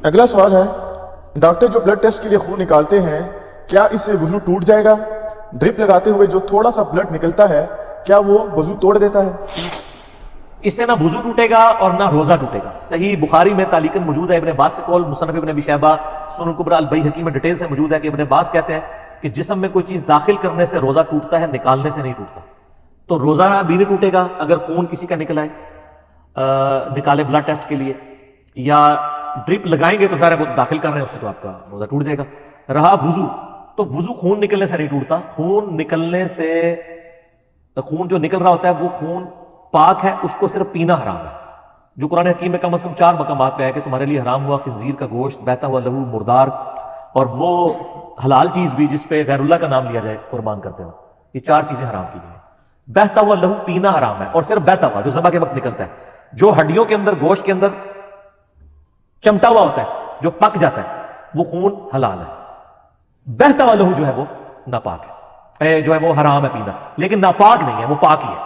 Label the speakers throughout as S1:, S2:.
S1: اگلا سوال ہے، ڈاکٹر جو بلڈ ٹیسٹ کے لیے خون نکالتے ہیں کیا اس سے وضو ٹوٹ جائے گا؟ ڈرپ لگاتے ہوئے جو تھوڑا سا بلڈ نکلتا ہے کیا وہ وضو توڑ دیتا ہے؟
S2: اس سے نہ وضو ٹوٹے گا اور نہ روزہ ٹوٹے گا۔ صحیح بخاری میں تعلیقاً موجود ہے، ابن عباس کے قول، مصنف ابن ابی شیبہ، سنن کبریٰ البیہقی میں ڈیٹیل سے موجود ہے کہ ابن عباس کہتے ہیں کہ جسم میں کوئی چیز داخل کرنے سے روزہ ٹوٹتا ہے، نکالنے سے نہیں ٹوٹتا۔ تو روزہ بھی نہیں ٹوٹے گا اگر خون کسی کا نکل آئے نکالے بلڈ ٹیسٹ کے لیے، یا ڈرپ لگائیں گے تو ظاہر ہے وہ داخل کر رہے ہیں، اس سے تو آپ کا روزہ ٹوٹ جائے گا۔ رہا وضو، تو وضو خون نکلنے سے نہیں ٹوٹتا۔ خون نکلنے سے، خون جو نکل رہا ہوتا ہے وہ خون پاک ہے، اس کو صرف پینا حرام ہے، جو قرآن حکیم میں کم از کم 4 مقامات پہ ہے کہ تمہارے لیے حرام ہوا خنزیر کا گوشت، بہتا ہوا لہو، مردار، اور وہ حلال چیز بھی جس پہ غیر اللہ کا نام لیا جائے قربان کرتے ہیں، یہ 4 چیزیں حرام کی گئی ہیں۔ بہتا ہوا لہو پینا حرام ہے، اور صرف بہتا ہوا جو ذبح کے وقت نکلتا ہے، جو ہڈیوں کے اندر، گوشت کے اندر چمٹا ہوا ہوتا ہے، جو پک جاتا ہے، وہ خون حلال ہے۔ بہتا ہوا لہو جو ہے وہ ناپاک ہے، جو ہے وہ حرام ہے پینا، لیکن ناپاک نہیں ہے، وہ پاک ہی ہے۔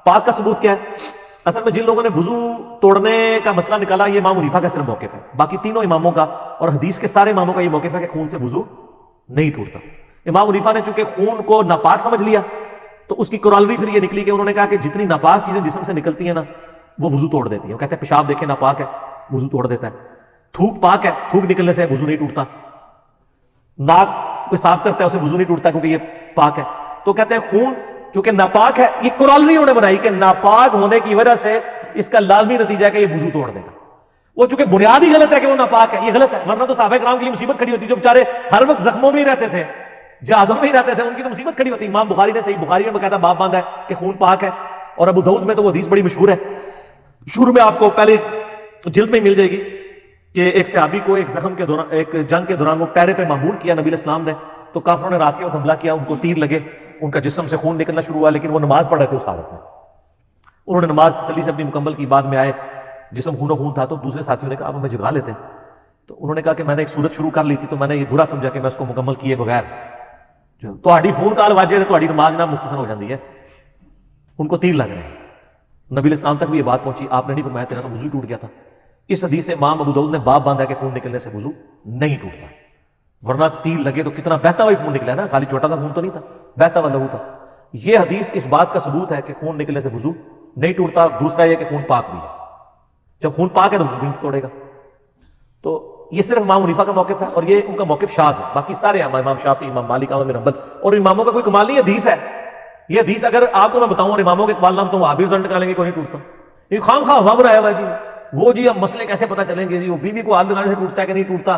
S2: پاک کا ثبوت کیا ہے؟ اصل میں جن لوگوں نے وضو توڑنے کا مسئلہ نکالا یہ امام حنیفہ کا صرف موقف ہے، باقی تینوں اماموں کا اور حدیث کے سارے اماموں کا یہ موقف ہے کہ خون سے وضو نہیں ٹوٹتا۔ امام حنیفہ نے چونکہ خون کو ناپاک سمجھ لیا تو اس کی کورالری پھر یہ نکلی کہ انہوں نے کہا کہ جتنی ناپاک چیزیں جسم سے نکلتی ہیں نا وہ وضو توڑ دیتی ہیں۔ وہ کہتے ہیں پیشاب دیکھیں ناپاک ہے، وضو توڑ دیتا ہے۔ تھوک پاک ہے، تھوک نکلنے سے وضو نہیں ٹوٹتا۔ ناک کوئی صاف کرتا ہے اسے وضو نہیں ٹوٹتا کیونکہ یہ پاک ہے۔ تو کہتے ہیں خون چونکہ ناپاک ہے، یہ کورالری انہوں نے بنائی کہ ناپاک ہونے کی وجہ سے اس کا لازمی نتیجہ ہے کہ یہ وضو توڑ دے گا۔ وہ چونکہ بنیاد ہی غلط ہے کہ وہ ناپاک ہے، یہ غلط ہے، ورنہ تو صحابہ کرام کے لیے مصیبت کھڑی ہوتی، جو بیچارے ہر وقت زخموں میں ہی رہتے تھے، جہادوں میں ہی رہتے تھے، ان کی تو مصیبت کھڑی ہوتی۔ امام بخاری نے صحیح بخاری میں باقاعدہ باب باندھا ہے کہ خون پاک ہے، اور ابو داؤد میں تو وہ حدیث بڑی مشہور ہے، شروع میں آپ کو پہلے جلد میں مل جائے گی کہ ایک صحابی کو ایک زخم کے دوران، ایک جنگ کے دوران وہ پیرے پہ معمور کیا نبی علیہ السلام نے، تو کافروں نے رات کے وقت حملہ کیا، ان کو تیر لگے، ان کا جسم سے خون نکلنا شروع ہوا، لیکن وہ نماز پڑھ رہے تھے اس حالت میں۔ انہوں نے نماز تسلی سے اپنی مکمل کی، بعد میں آئے، جسم خون و خون تھا، تو دوسرے ساتھیوں نے کہا آپ ہمیں جگا لیتے ہیں۔ تو انہوں نے کہا کہ میں نے ایک صورت شروع کر لی تھی، تو میں نے یہ برا سمجھا کہ میں اس کو مکمل کیے بغیر جو تہاڈی خون کال واجے تہاڈی نماز نہ مختصر ہو جاتی ہے، ان کو تیر لگ رہے ہیں۔ نبی علیہ السلام تک بھی یہ بات پہنچی، آپ نے نہیں فرمایا تیرا تو وضو ٹوٹ گیا تھا۔ اس حدیث سے امام ابو داؤد نے باب باندھا کہ خون نکلنے سے وضو نہیں ٹوٹتا، ورنہ تیر لگے تو کتنا بہتا ہوا خون نکلا ہے نا، خالی چھوٹا سا خون تو نہیں تھا، بہتا ہوا لہو تھا۔ یہ حدیث اس بات کا ثبوت ہے کہ خون نکلنے سے وضو نہیں ٹوٹتا۔ دوسرا یہ کہ خون پاک بھی ہے، جب خون پاک ہے تو وضو نہیں توڑے گا۔ تو یہ صرف امام حنیفہ کا موقف ہے، اور یہ ان کا موقف شاذ ہے، باقی سارے امام شافعی، امام مالک، احمد بن حنبل اور اماموں کا کوئی کمال نہیں، حدیث ہے یہ حدیث۔ اگر آپ کو میں بتاؤں اور اماموں کے اقوال نام تو وہ آپ بھی رزلٹ نکالیں گے کوئی نہیں ٹوٹتا، یہ خام خواہ ہوا بنایا ہوا ہے جی، وہ جی اب مسئلے کیسے پتہ چلیں گے جی، وہ بیوی کو ہاتھ لگانے سے ٹوٹتا ہے کہ نہیں ٹوٹتا،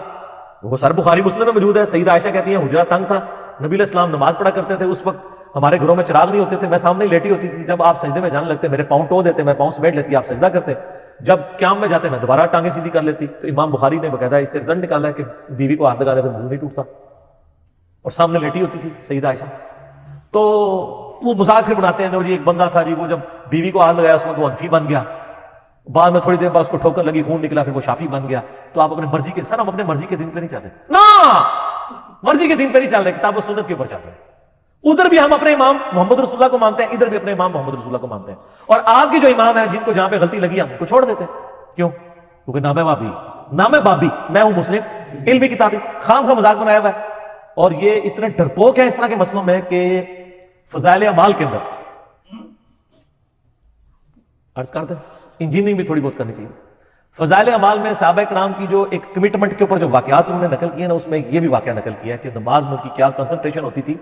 S2: وہ سر بخاری مسلم میں موجود ہے۔ سیدہ عائشہ کہتی ہیں حجرہ تنگ تھا، نبی علیہ السلام نماز پڑھا کرتے تھے، اس وقت ہمارے گھروں میں چراغ نہیں ہوتے تھے، میں سامنے ہی لیٹی ہوتی تھی، جب آپ سجدے میں جانے لگتے میرے پاؤں ٹو دیتے، میں پاؤں سمیٹ لیتی، آپ سجدہ کرتے، جب قیام میں جاتے میں دوبارہ ٹانگیں سیدھی کر لیتی۔ تو امام بخاری نے باقاعدہ اس سے رزلٹ نکالا ہے کہ بیوی کو ہاتھ لگانے سے وضو نہیں ٹوٹتا، اور سامنے لیٹی ہوتی تھی سیدہ عائشہ۔ تو وہ مذاق پھر بناتے ہیں، جی ایک بندہ تھا جی، وہ جب بیوی کو ہاتھ لگایا اس وقت وہ حنفی بن گیا، بعد میں تھوڑی دیر بعد اس کو ٹھوکر لگی، خون نکلا، پھر وہ شافی بن گیا۔ تو آپ اپنے مرضی کے، سر ہم اپنے مرضی کے دین پہ نہیں چل رہے نا، مرضی کے دین پہ نہیں چل رہے، کتاب و سنت کے اوپر چل رہے ہیں۔ ادھر بھی ہم اپنے امام محمد رسول اللہ کو مانتے ہیں، ادھر بھی اپنے امام محمد رسول اللہ کو مانتے ہیں، اور آپ کے جو امام ہیں جن کو جہاں پہ غلطی لگی ہم ان کو چھوڑ دیتے ہیں۔ کیوں؟ کیونکہ نام ہے بابی، نام ہے بابی، میں ہوں مسلم، علمی کتابی، خام خواہ مذاق بنایا ہوا ہے۔ اور یہ اتنے ڈرپوک ہیں اس طرح کے مسئلوں میں کہ فضائل اعمال کے اندر عرض کرتے انجینئرنگ بھی تھوڑی بہت کرنی چاہیے۔ فضائل اعمال میں صحابہ کرام کی جو ایک کمٹمنٹ کے اوپر جو واقعات انہوں نے نقل کیے نا، اس میں یہ بھی واقعہ نقل کیا ہے کہ نماز میں ان کی کیا کنسنٹریشن ہوتی تھی۔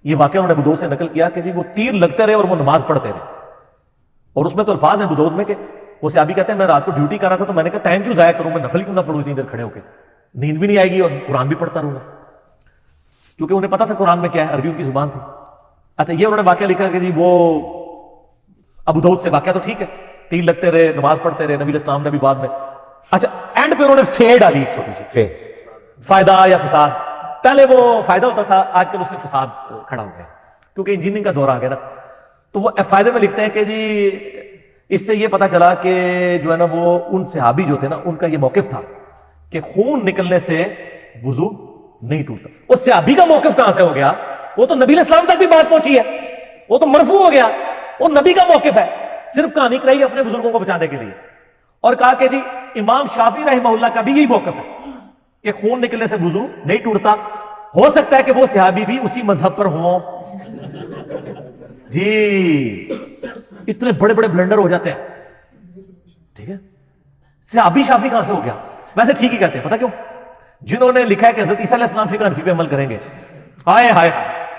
S2: یہ واقعہ انہوں نے ابو داؤد سے نقل کیا کہ جی وہ تیر لگتے رہے اور وہ نماز پڑھتے رہے، اور اس میں تو الفاظ ہیں ابو داؤد میں کہ وہ صحابی کہتے ہیں میں رات کو ڈیوٹی کر رہا تھا تو میں نے کہا ٹائم کیوں ضائع کروں، میں نفل کیوں نہ پڑھوں اتنی دیر کھڑے ہو کے، نیند بھی نہیں آئے گی اور قرآن بھی پڑھتا رہوں گا، کیونکہ انہیں پتا تھا قرآن میں کیا ہے، عربیوں کی زبان تھی۔ اچھا یہ انہوں نے واقعہ لکھا کہ جی وہ ابو داؤد سے واقعہ تو ٹھیک ہے، تیر لگتے رہے، نماز پڑھتے رہے، نبی علیہ السلام نے بھی بعد میں۔ اچھا اینڈ پہ انہوں نے فے ڈالی، ایک چھوٹی سی فے، فائدہ یا فساد۔ پہلے وہ فائدہ ہوتا تھا، آج کل اس سے فساد کھڑا ہو گیا کیونکہ انجینئرنگ کا دور آ گیا نا۔ تو وہ فائدے میں لکھتے ہیں کہ جی اس سے یہ پتا چلا کہ جو ہے نا وہ ان صحابی جو تھے نا ان کا یہ موقف تھا کہ خون نکلنے سے وضو نہیں ٹوٹتا۔ اس صحابی کا موقف کہاں سے ہو گیا؟ وہ تو نبی علیہ السلام تک بھی بات پہنچی ہے، وہ تو مرفوع ہو گیا، وہ نبی کا موقف ہے، صرف کہانی کرائی اپنے بزرگوں کو بچانے کے لیے، اور کہا کہ جی امام شافعی رحمہ اللہ کا بھی یہی موقف ہے کہ خون نکلنے سے وضو نہیں ٹوٹتا. ہو سکتا ہے کہ وہ صحابی بھی اسی مذہب پر ہوں. جی اتنے بڑے بڑے بلنڈر ہو جاتے ہیں. ٹھیک ہے, صحابی شافی کہاں سے ہو گیا؟ ویسے ٹھیک ہی کہتے ہیں, پتہ کیوں؟ جنہوں نے لکھا ہے کہ حضرت عیسیٰ علیہ السلام فقہ حنفی پہ عمل کریں گے, ہائے ہائے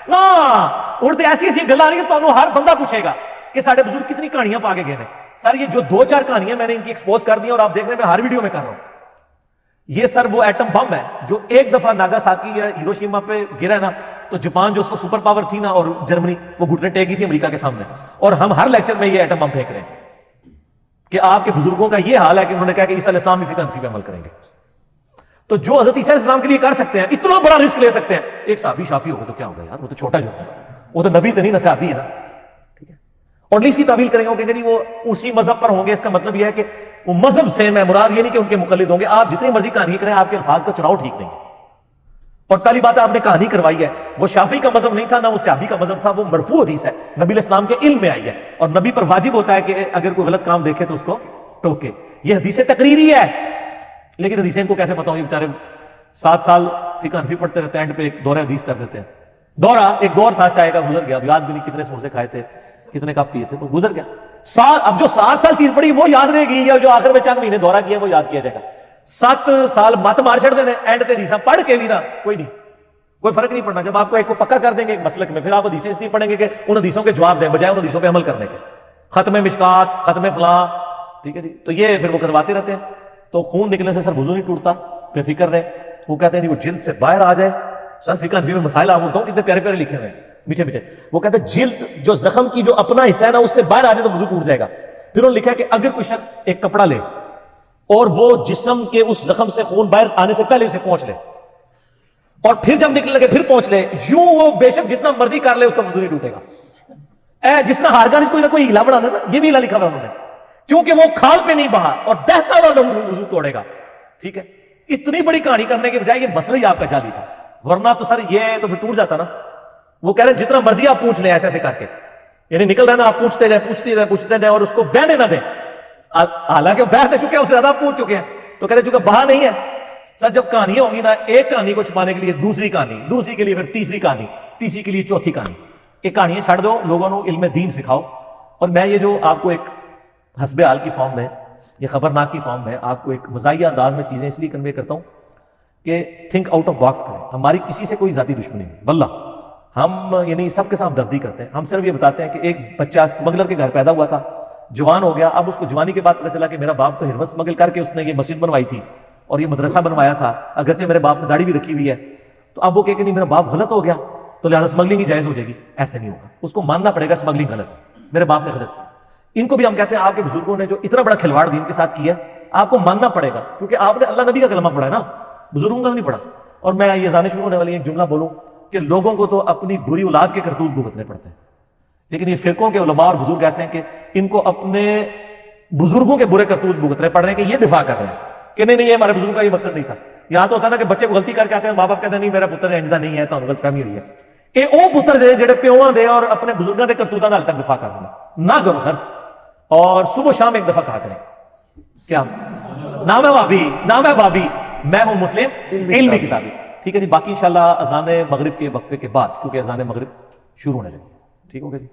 S2: اڑتے ایسی ایسی گلا نہیں کہ تمہیں ہر بندہ پوچھے گا کہ سارے بزرگ کتنی کہانیاں پا کے گئے ہیں. سر یہ جو 2-4 کہانیاں میں نے ان کی ایکسپوز کر دی اور آپ دیکھ رہے ہیں, میں ہر ویڈیو میں کر رہا ہوں. یہ سر وہ ایٹم بم ہے جو ایک دفعہ ناگاساکی یا ہیروشیما پہ گرا نا, تو جاپان جو اس کو سپر پاور تھی نا اور جرمنی, وہ گھٹنے ٹیک گئی تھی امریکہ کے سامنے. اور ہم ہر لیکچر میں یہ ایٹم بم پھینک رہے ہیں کہ آپ کے بزرگوں کا یہ حال ہے کہ انہوں نے کہا کہ عیسیٰ علیہ السلام بھی فقہ حنفی پہ عمل کریں گے. تو جو حضرت عیسیٰ علیہ السلام کے لیے کر سکتے ہیں, اتنا بڑا رسک لے سکتے ہیں, ایک صحابی شافی ہوگا تو کیا ہوگا یار, وہ تو چھوٹا جو ہے, وہ تو نبی تو نہیں نا, صحابی ہے نا. ٹھیک ہے, اور نہیں اس کی تعویل کریں گے, وہ کہیں گے نہیں وہ اسی مذہب پر ہوں گے. اس کا مطلب یہ ہے کہ وہ مذہب سے میں مراد یہ نہیں کہ ان کے مقلد ہوں گے. آپ جتنی مرضی کہانی کریں, آپ کے الفاظ کا چناؤ ٹھیک نہیں ہے. اور پہلی بات ہے, آپ نے کہانی کروائی ہے, وہ شافی کا مذہب نہیں تھا نہ وہ صحابی کا مذہب تھا, وہ مرفوع حدیث ہے, نبی علیہ السلام کے علم میں آئی ہے, اور نبی پر واجب ہوتا ہے کہ اگر کوئی غلط کام دیکھے تو اس کو ٹوکے. یہ حدیث تقریری ہے, لیکن حدیثیں ان کو کیسے پتا ہوں؟ یہ بیچارے 7 سال فقہ حنفی پڑھتے رہتے ہیں, اینڈ پہ ایک دورہ حدیث کر دیتے ہیں. ایک دور تھا چائے کا, گزر گیا, یاد بھی نہیں کتنے سموسے کھائے تھے, کتنے کپ پیے تھے, تو گزر گیا. اب جو 7 سال چیز پڑی وہ یاد رہے گی, یا جو آخر میں چند مہینے دورہ کیا وہ یاد کیا جائے گا. 7 سال مت مار چھڑ دینے, اینڈ تے حدیثاں پڑھ کے بھی نا کوئی نہیں, کوئی فرق نہیں پڑنا. جب آپ کو ایک کو پکا کر دیں گے ایک مسلک میں, پھر آپ حدیثیں اس لیے پڑھیں گے کہ ان حدیثوں کے جواب دیں بجائے ان حدیثوں پہ عمل کرنے کے. ختم مشکات, ختم فلاں, ٹھیک ہے جی, تو یہ پھر وہ کرواتے رہتے ہیں. تو خون نکلنے سے سر وضو نہیں ٹوٹتا, بے فکر رہے. وہ کہتے ہیں وہ جلد سے باہر آ جائے. سر فقہ حنفی میں مسائل آپ بولتا ہوں کتنے پیارے پیارے لکھے ہوئے ہیں, میٹھے میٹھے. وہ کہتے ہیں جلد جو زخم کی جو اپنا حصہ ہے نا اس سے باہر آ جائے تو وضو ٹوٹ جائے گا. پھر انہوں نے لکھا ہے کہ اگر کوئی شخص ایک کپڑا لے اور وہ جسم کے اس زخم سے خون باہر آنے سے پہلے اسے پہنچ لے, اور پھر جب نکلنے لگے پھر پہنچ لے, یوں وہ بے شک جتنا مرضی کر لے اس کا وضو نہیں ٹوٹے گا. جس نے ہار گاہ کوئی نہ کوئی ہیلا بنا نا, یہ بھی ہیلا لکھا ہوا انہوں نے, کیونکہ وہ کھال پہ نہیں بہا اور بہتا ہوا وضو توڑے گا. ٹھیک ہے, اتنی بڑی کہانی کرنے کے بجائے یہ مسئلہ ہی آپ کا جعلی تھا, ورنہ تو سر یہ تو پھر ٹوٹ جاتا نا. وہ کہہ رہے ہیں جتنا مرضی آپ پوچھ لیں ایسے ایسے کر کے, یعنی نکل رہا نا, آپ پوچھتے جائیں اور اس کو بہنے نہ دیں, حالانکہ وہ بہتے چکے ہیں, اس سے زیادہ آپ پوچھ چکے ہیں. تو کہہ رہے چونکہ بہا نہیں ہے. سر جب کہانیاں ہوں گی نا, ایک کہانی کو چھپانے کے لیے دوسری کہانی, دوسری کے لیے پھر تیسری کہانی, تیسری کے لیے چوتھی کہانی. ایک کہانیاں چھڑ دو, لوگوں کو علم دین سکھاؤ. اور میں یہ جو آپ کو ایک حسب حال کی فارم میں, یہ خبرناک کی فارم میں آپ کو ایک مزاحیہ انداز میں چیزیں اس لیے کنوے کرتا ہوں کہ تھنک آؤٹ آف باکس کریں. ہماری کسی سے کوئی ذاتی دشمنی نہیں, واللہ ہم یعنی سب کے ساتھ دردی کرتے ہیں. ہم صرف یہ بتاتے ہیں کہ ایک بچہ اسمگلر کے گھر پیدا ہوا تھا, جوان ہو گیا. اب اس کو جوانی کے بعد پتہ چلا کہ میرا باپ تو ہرمن اسمگل کر کے اس نے یہ مسجد بنوائی تھی اور یہ مدرسہ بنوایا تھا, اگرچہ میرے باپ نے داڑھی بھی رکھی ہوئی ہے. تو اب وہ کہ نہیں میرا باپ غلط ہو گیا تو لہٰذا اسمگلنگ ہی جائز ہو جائے گی. ایسے نہیں ہوگا, اس کو ماننا پڑے گا اسمگلنگ غلط ہے, میرے باپ نے غلط کیا. ان کو بھی ہم کہتے ہیں آپ کے بزرگوں نے جو اتنا بڑا کھلواڑ دین کے ساتھ کیا, آپ کو ماننا پڑے گا, کیونکہ آپ نے اللہ نبی کا کلمہ پڑھا ہے نا, بزرگوں کا نہیں پڑھا. اور میں یہ جانے شروع ہونے والی ایک جملہ بولوں کہ لوگوں کو تو اپنی بری اولاد کے کرتوت بھگتنے پڑتے ہیں, لیکن یہ فرقوں کے علماء اور بزرگ ایسے ہیں کہ ان کو اپنے بزرگوں کے برے کرتوت بھگتنے پڑ رہے ہیں کہ یہ دفاع کر رہے ہیں کہ نہیں یہ ہمارے بزرگوں کا یہ مقصد نہیں تھا. یہاں تو ہوتا ہے نا کہ بچے کو غلطی کر کے آتے ہیں, ماں باپ کہتے ہیں نہیں میرا پتر انجدہ نہیں ہے, تو غلط فہمی ہوئی ہے. کہ وہ پتر دے جڑے پیواں دے اور اپنے بزرگوں کے کرتوتاں دا حال تک دفاع کرنا نہ کرو سر. اور صبح شام ایک دفعہ کہا کریں کیا نام ہے بابی, میں ہوں مسلم علمی کتابی. ٹھیک ہے جی, باقی انشاءاللہ اذان مغرب کے وقفے کے بعد, کیونکہ اذان مغرب شروع ہونے لگی. ٹھیک ہو گیا جی.